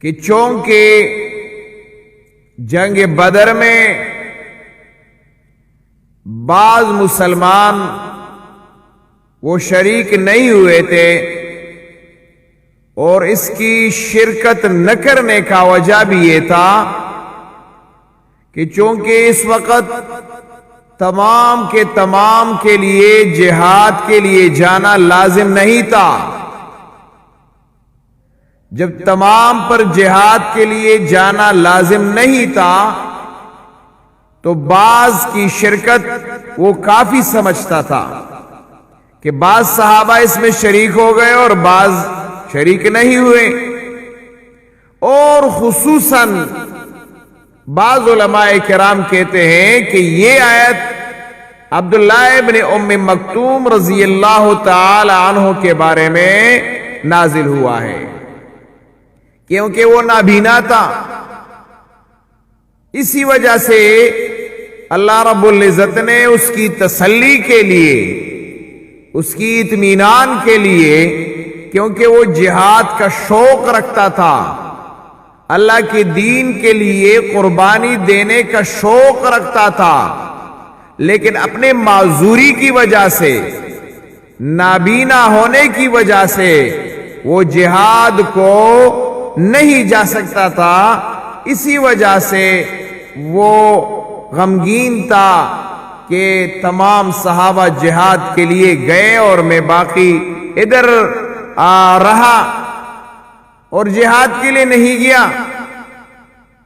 کہ چونکہ جنگ بدر میں بعض مسلمان وہ شریک نہیں ہوئے تھے، اور اس کی شرکت نہ کرنے کا وجہ بھی یہ تھا کہ چونکہ اس وقت تمام کے لیے جہاد کے لیے جانا لازم نہیں تھا۔ جب تمام پر جہاد کے لیے جانا لازم نہیں تھا تو بعض کی شرکت وہ کافی سمجھتا تھا کہ بعض صحابہ اس میں شریک ہو گئے اور بعض شریک نہیں ہوئے، اور خصوصاً بعض علماء کرام کہتے ہیں کہ یہ آیت عبداللہ ابن ام مکتوم رضی اللہ تعالی عنہ کے بارے میں نازل ہوا ہے، کیونکہ وہ نابینا تھا۔ اسی وجہ سے اللہ رب العزت نے اس کی تسلی کے لیے، اس کی اطمینان کے لیے، کیونکہ وہ جہاد کا شوق رکھتا تھا، اللہ کے دین کے لیے قربانی دینے کا شوق رکھتا تھا، لیکن اپنے معذوری کی وجہ سے، نابینا ہونے کی وجہ سے وہ جہاد کو نہیں جا سکتا تھا۔ اسی وجہ سے وہ غمگین تھا کہ تمام صحابہ جہاد کے لیے گئے اور میں باقی ادھر رہا اور جہاد کے لیے نہیں گیا۔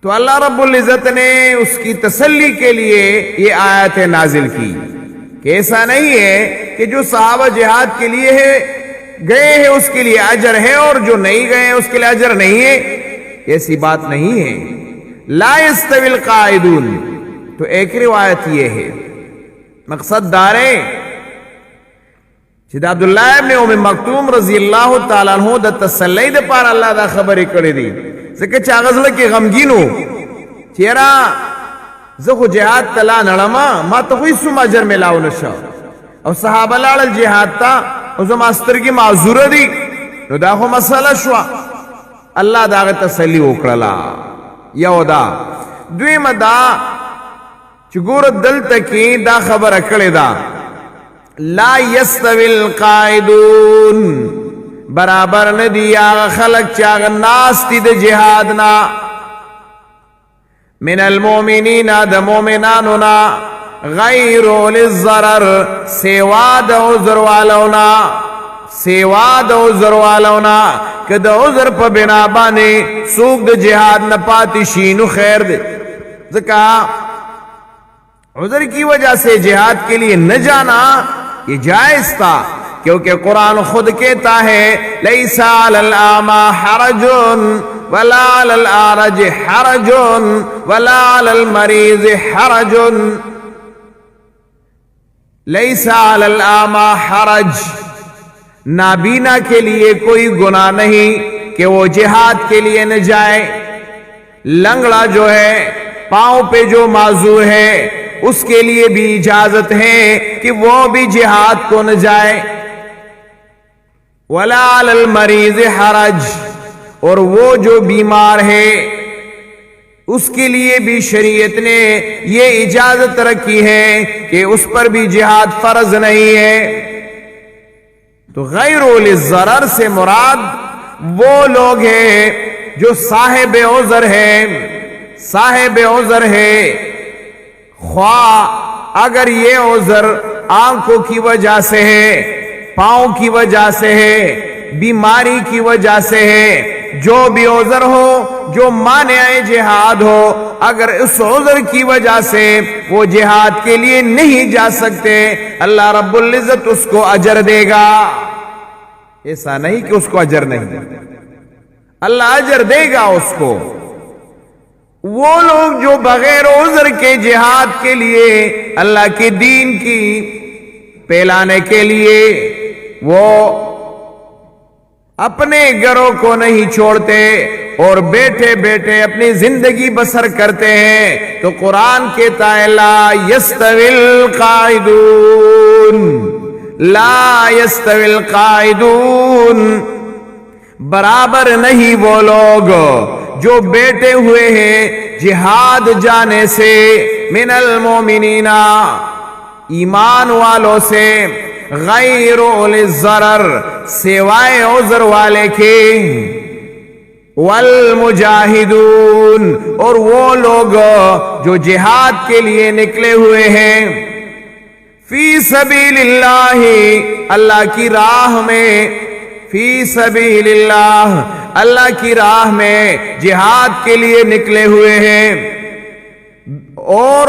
تو اللہ رب العزت نے اس کی تسلی کے لیے یہ آیت نازل کی کہ ایسا نہیں ہے کہ جو صحابہ جہاد کے لیے گئے ہیں اس کے لیے اجر ہے اور جو نہیں گئے اس کے لیے اجر نہیں ہے، ایسی بات نہیں ہے۔ لا یستوی القاعدون، تو ایک روایت یہ ہے، مقصد دارے چې عبداللہ ابن ام مکتوم رضی اللہ تعالیٰ عنہ دا تسلی دا پار اللہ دا خبری کردی دی، ذکر چا غزل کی غمگینو چیرا زخو جہاد تلا نڑما ما تخوی سم اجر ملاو نشا، او صحابہ لال جہاد تا او زماستر کی معذور دی، نو دا خو مسئلہ شوا، اللہ دا غی تسلی اکرلا یو دا دویم دا چگور دل تکی دا خبر اکڑی دا لا یستوی القائدون، برابر ندی آغا خلق چاغ ناستی دا جہادنا، من المومنین دا مومنانونا، غیر للضرر سوا دا عذر والونا، سوا دا عذر والونا کہ دا عذر پا بنا بانے سوک دا جہاد نپاتی شینو خیر دے، ذکا عذر کی وجہ سے جہاد کے لیے نہ جانا یہ جائز تھا، کیونکہ قرآن خود کہتا ہے لیس علی الاعمی حرج ولا علی الاعرج حرج ولا علی المریض حرج، لیس علی الاعمی حرج، نابینا کے لیے کوئی گناہ نہیں کہ وہ جہاد کے لیے نہ جائے، لنگڑا جو ہے پاؤں پہ جو معذور ہے اس کے لیے بھی اجازت ہے کہ وہ بھی جہاد کو نہ جائے، ولا علی المریض حرج، اور وہ جو بیمار ہے اس کے لیے بھی شریعت نے یہ اجازت رکھی ہے کہ اس پر بھی جہاد فرض نہیں ہے۔ تو غیر للضرر سے مراد وہ لوگ ہیں جو صاحب عذر ہے، صاحب عذر ہے، خواہ اگر یہ عذر آنکھوں کی وجہ سے ہے، پاؤں کی وجہ سے ہے، بیماری کی وجہ سے ہے، جو بھی عذر ہو، جو مانع جہاد ہو، اگر اس عذر کی وجہ سے وہ جہاد کے لیے نہیں جا سکتے، اللہ رب العزت اس کو اجر دے گا۔ ایسا نہیں کہ اس کو اجر نہیں، اللہ اجر دے گا اس کو۔ وہ لوگ جو بغیر عذر کے جہاد کے لیے اللہ کے دین کی پھیلانے کے لیے وہ اپنے گھروں کو نہیں چھوڑتے اور بیٹھے بیٹھے اپنی زندگی بسر کرتے ہیں، تو قرآن کہتا ہے لا یستوی القاعدون، لا یستوی القاعدون، برابر نہیں وہ لوگ जो बैठे हुए हैं जिहाद जाने से, मिनल मोमिनीना ईमान वालों से, गैरुल ज़रर सिवाय उज़र वाले के, वल मुजाहिदून और वो लोग जो जिहाद के लिए निकले हुए हैं, फी सबीलिल्लाही अल्लाह की राह में, फी सबीलिल्लाह अल्लाह की राह में जिहाद के लिए निकले हुए हैं, और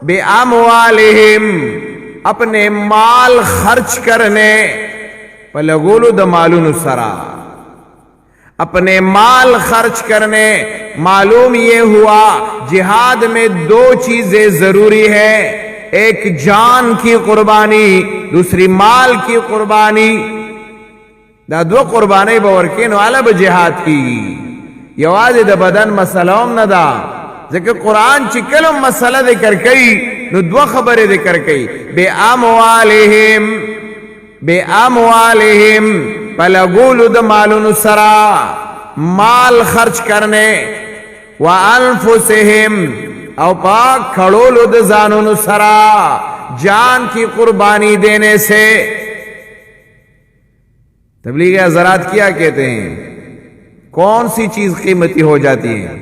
बेअमवालिहिम अपने माल खर्च करने, पलगोलु द मालून सरा अपने माल खर्च करने। मालूम ये हुआ जिहाद में दो चीजें जरूरी है, एक जान की कुर्बानी, दूसरी माल की कुर्बानी। दा दो कुर्बानी बावर के अलग जिहाद की यवाज द बदन मसलोम न दा, जबकि कुरान चिकलम मसला जिक्र कई नु दो खबरें जिक्र कई, बेअमवालिहिम पलगुल द मालून सरा माल खर्च करने, व अनफुसिहिम और पाक खड़ोल द जानून सरा जान की कुर्बानी देने से। तबलीग हज़रात क्या कहते हैं, कौन सी चीज कीमती हो जाती है?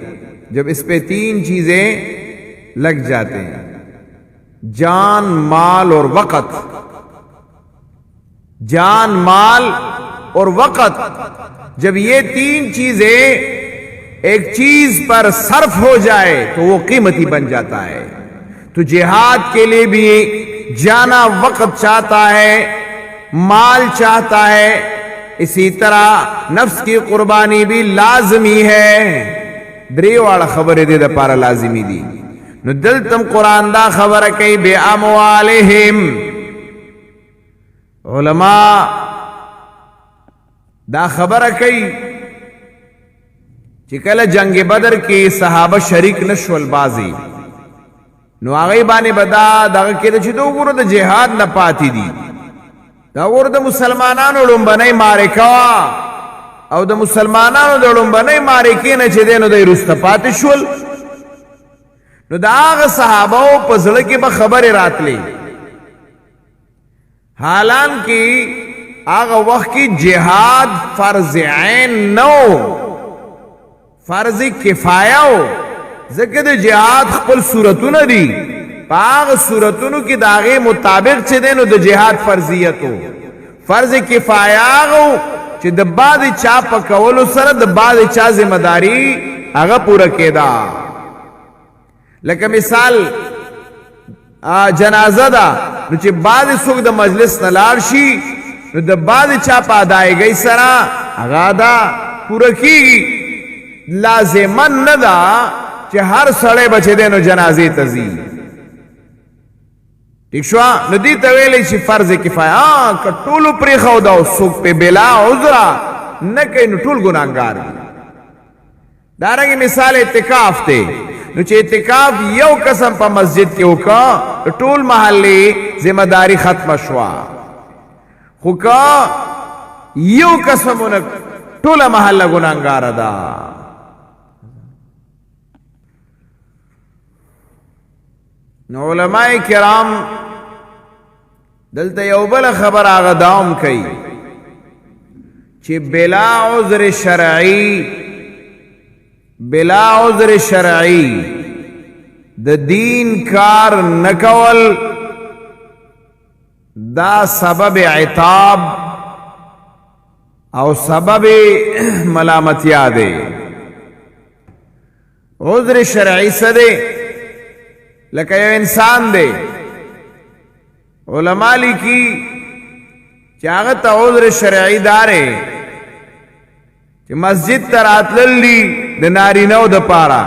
जब इस पे तीन चीजें लग जाते हैं, जान, माल और वक़्त। जान, माल और वक़्त, जब ये तीन चीजें एक चीज पर सर्फ हो जाए तो वो कीमती बन जाता है। तो जिहाद के लिए भी जाना वक़्त चाहता है, माल चाहता है, इसी तरह नफ्स की कुर्बानी भी लाजमी है। द्रीवाड़ खबर दे पारा लाजिमी दी नु दिल तुम कुरान दा खबर कई बेअमवालिहिम। उलमा दा खबर कई चिकल जंग बदर की सहाबा शरीक नशवल बाजी नु आगे बाने बदा दग के दो गुरु द जिहाद न पाती दी, दा गुरु द मुसलमानानो लुम्बनई मारे कवा और द मुसलमानानो द लुम्बनई मारे के न चे देनो द रुस्त पाती शुल। नु दाग सहाबाओ पजल की बखबर रातली, हालांकि आग वक्त की जिहाद फर्ज ऐन नो, फर्ज किफाया हो। जिक्र जिहाद खपल सूरतुन दी, पाग सूरतुन की दागे मुताबिक चे देनो द जिहाद फर्जियत हो। फर्ज किफाया हो चे दब्बाद चा पकवलो सर दब्बाद चा जिम्मेदारी आगा पूरा केदा। लेकिन मिसाल जनाजा दा नुचे बाद सुख द मजलिस नलारशी नु द बाद चा पादाए गई सरा आगादा पूरा की लाजिमन नदा चे हर सड़े बचे देनो जनाजे तजी। ठीक शो नदी तवेले ची फर्ज किफाया कटूल प्रेखा दाओ सुख पे बेला उजरा न कई नुटूल गुनाहगार। दारंगी मिसाल इतिकाफ ते नुचे इतिकाफ यो कसम पा मस्जिद के उका टूल महल्ली जिम्मेदारी खत्म शुआ हुका यो कसम उन टूल महल्ला गुनाहगार अदा। उलमाए किराम दलते यौबल खबर आगा दाम कई चे बिला उज़्र शरई, बिला उज़्र शरई द दीन कार नकवल दा सबब इताब और सबब मलामतिया दे। उज़्र शरई सदे लका इंसान दे उलमा लिखी चागत उज़्र शरई दारे मस्जिद तरात लल्ली द नारी नौ द पारा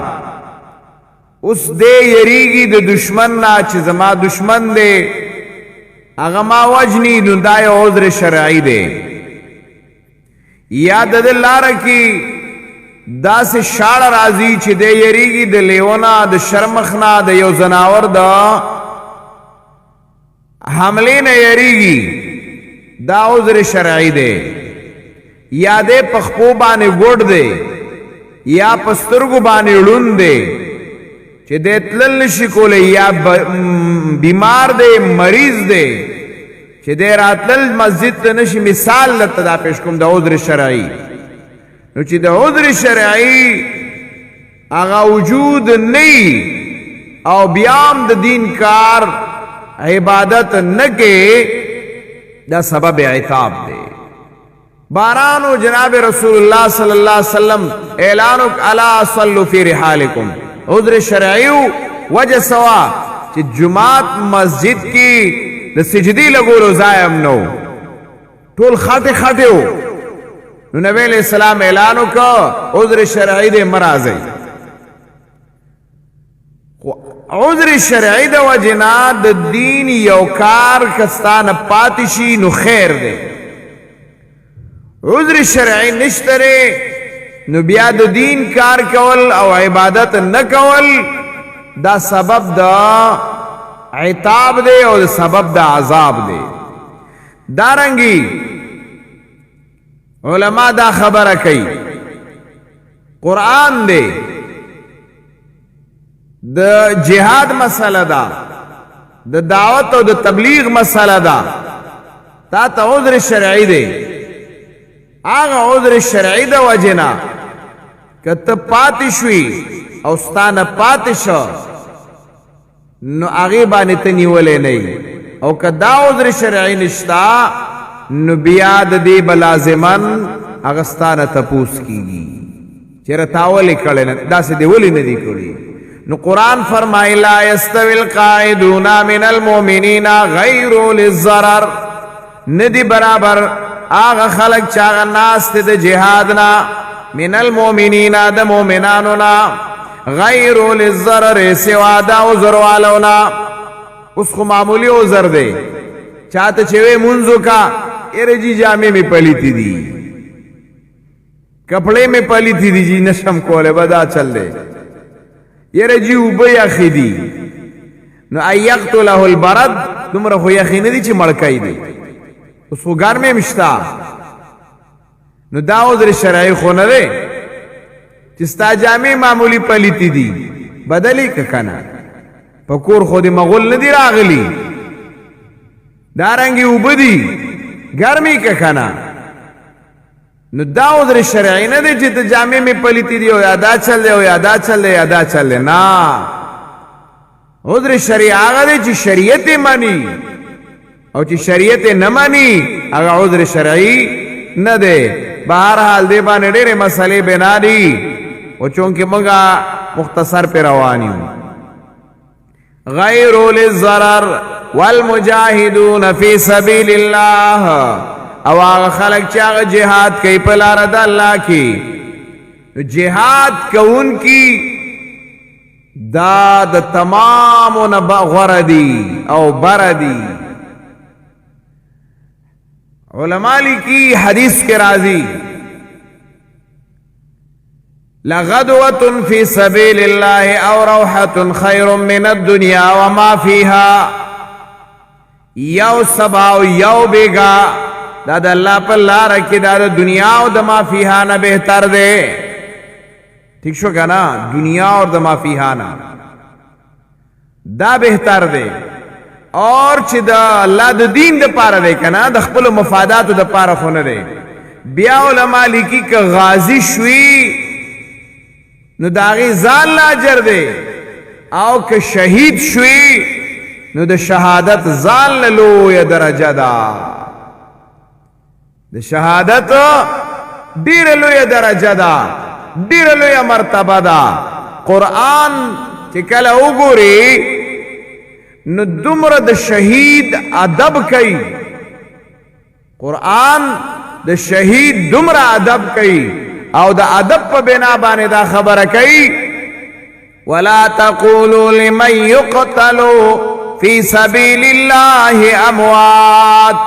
उस दे यरीगी द दुश्मन ना चमा दुश्मन दे अगमा वजनी दुदाय उज़्र शरई दे। याद दिल्ला रखी दा से शाड़ राजी छि दे यरीगी द लेवना द शर्मखना द यो जनावर द हमले न यरीगी दा उज़्र शरई दे। यादे पखपोबा ने गोड़ दे یا پسترګو باندې ړوند دی چې د تلل نشي کولی یا بیمار دی مریض دی چې د راتلل مسجد ته نشي مثال لته دا پیش کوم د عذر شرعي نو چې د عذر شرعي هغه وجود نه او بیام د دین کار عبادت نه کې دا سبب عتاب دی بارانو جناب رسول الله صلی الله علیه وسلم اعلانو الا صلوا فی رحالکم عذر شرعی وجه سوا چې جمعات مسجد کی د سجدی لګولو ځایم نو ټول خاطه خاطه نو نبی علیہ السلام اعلانو کو عذر شرعی دې مرازي عذر شرعی د وجنا د دین یو کار کستان پاتشي نو خیر دی عذر شرعی نشتره نو بیا د دین کار کول او عبادت نه کول دا سبب دا عتاب دی او سبب دا عذاب دی دارنګي علما دا خبره کوي قرآن دی د جهاد مسله دا د دعوت او د تبلیغ مسله دا تا ته عذر شرعی دی آغا عذر شرعی دا وجنا کته پاتې شوي او ستانه پاتې شو نو هغه باندې ته نیولې نه او کدا عذر شرعی نشتا نو بیا د دې بلازمن هغه ستانه تپوس کیږي چیرې تاولې کړي نه داسې دی ولې نه دی کړی نو قرآن فرمایي لا یستوی القاعدون من المؤمنین غیر للضرر ندی برابر آغا خلق چاگا ناس تی دا جہادنا من المومنین دا مومنانونا غیر للضرر سوا دا عذر والونا اس کو معمولی عذر دے چاہتا چھوے منزو کا ارے جی جامع میں پلیتی دی کپڑے میں پلیتی دی جی نشم کولے بدا چل دے ارے جی اوبی اخی دی نو ایقتو له البرد تمرا خو یخی ندی چی مڑکائی دی اس کو گرمی مشتا نو دا عذر شرعی خو نه دی چې ستا جامع معمولی پلیتی دی بدلی که کنا پکور خودی مغول ندی راغلی دارنگی اوبه دی گرمی که کنا نو دا عذر شرعی نه دی چې ته جامع میں پلیتی دی او یادا چل دی او یادا چل دی یادا چل دی نا عذر شرعی آغا دی چې شریعت مانی او چې شریعت نه مانی هغه عذر شرعی نه دی بہرحال دی باندې ډېرې مسلې بنا دي او چونکې موږ مختصر پہ روانیو غیر للضرر والمجاهدون فی سبیل الله او هغه خلق چې هغه جهاد کوي په لار د الله کې جهاد کوونکی دا د تمام غردی او بردی علماء کی حدیث کے راضی لغدوة فی سبیل اللہ او روحة خیر من الدنیا وما فیها یو سبا و یو بیگا دا دا اللہ پر لا رکی دا دا دنیا و دا ما فیها نا بہتر دے ٹھیک شو کنا دنیا اور دا ما فیها نا دا بہتر دے اور چې دا الله د دین د پاره دی کنه د خپل مفادات د پاره خو نه دی بیا علماء لیکي که غازی شوي نو داغي ځان لا اجر دی او که شهید شوي نو د شهادت ځان له لویه درجه ده د شهادت ډیره لویه درجه ده ډیره لویه مرتبه ده قرآن چې کله وګوري نو دمر د شهید ادب کئی قرآن د شهید دمر ادب کئی او د ادب په بنا باندې دا خبره کئی ولا تقولوا لمن يقتل في سبيل الله اموات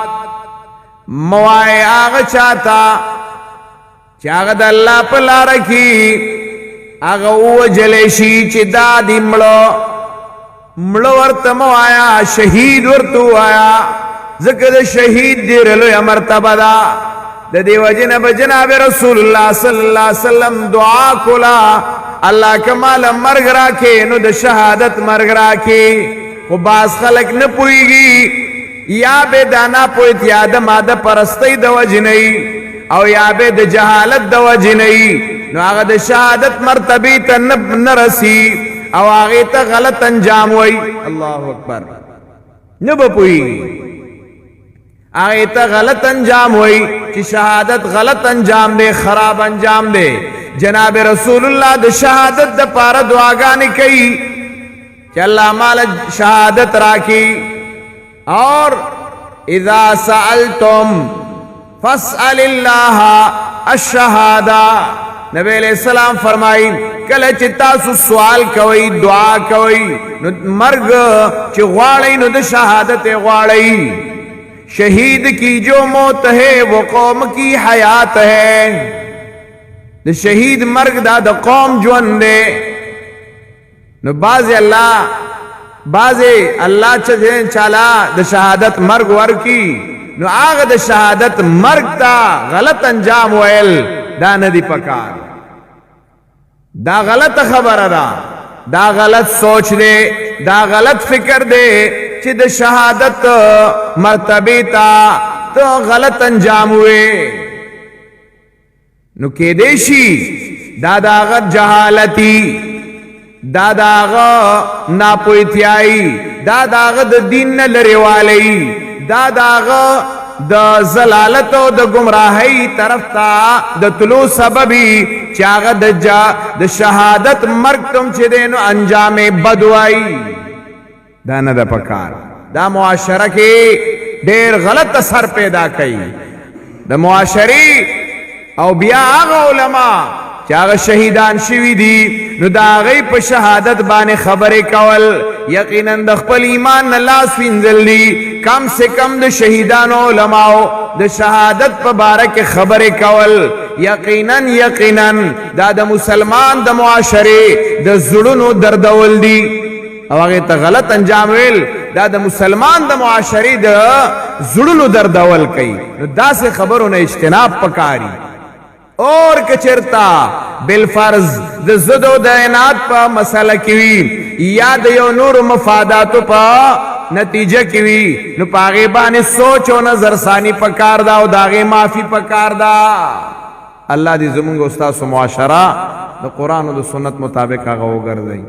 موای هغه چاته چې هغه د الله په لار کې هغه وجلې شي چې دا دی مړه ورته مو آیا شهید ورته آیا ذکر شهید ډېر لوی مرتبه ده د دې وجنه به جناب رسول الله صلی الله علیه وسلم دعا کولا الله کمال مرګ راکې نو د شهادت مرګ راکې. خو باز خلک نه پوهیږي یا به دانا پوهیت یا د ماده پرستی د وجنې او یا به د جهالت د وجنې نو هغه د شهادت مرتبه ته نه رسی او هغه ته غلط انجام وای. الله اکبر. نه به پوهیږي هغه ته غلط انجام وای چې شهادت غلط انجام دی خراب انجام دی. جناب رسول الله د شهادت د پاره دعاګانې کوي کہ اللہ مال شہادت راکی. اور اذا سألتم فاسأل اللہ الشہادہ. نبی علیہ السلام فرمائی کله چې تاسو سوال کوي دعا کوي نو مرګ چې غواړئ نو د شهادت غواړئ. شہید کی جو موت ہے وہ قوم کی حیات ہے. د شہید مرگ دا د قوم ژوند دی. نو باز اللہ چالا د شہادت مرگ ورکی نو آغا د شہادت مرگ تا غلط انجام ویل دا ندی پکار. دا غلط خبر دا غلط سوچ دے دا غلط فکر دے چی د شہادت مرتبی تا تو غلط انجام ہوئے نو کے دیشی دا غلط جہالتی دا داغا ناپویتیائی دا داغا دا دین لروالی دا داغا دا زلالت و دا گمراہی طرف تا دا طلوع سببی چاگا دا شہادت مرگ تم چی دینو انجام بدوائی. دا نا دا پکار دا معاشرہ کی دیر غلط اثر پیدا کئی. دا معاشری او بیا آغا علماء چاگا شہیدان شوی دی نو دا غی پا شہادت بانے خبر کول یقیناً د خپل ایمان نلاس فینزل دی. کم سے کم د شہیدان علماء د شہادت پا بارک خبر کول یقیناً دا د مسلمان د معاشرے د زڑنو دردول دی. او اگه تا غلط انجام ویل دا د مسلمان د معاشرے د زڑنو دردول کئی. نو دا سے خبروں نے اجتناب پکاری. اور کچرتا بالفرض د زدو دینات پا مسئلہ کیوی یا د یو نور مفاداتو پا نتیجہ کیوی نو پاغیبانی سوچ و نظر ثانی پکار دا و داغی معافی پکار دا. اللہ دی زمانگ استاذ و معاشرہ دا قرآن و دا سنت مطابق آگا ہو گردائی.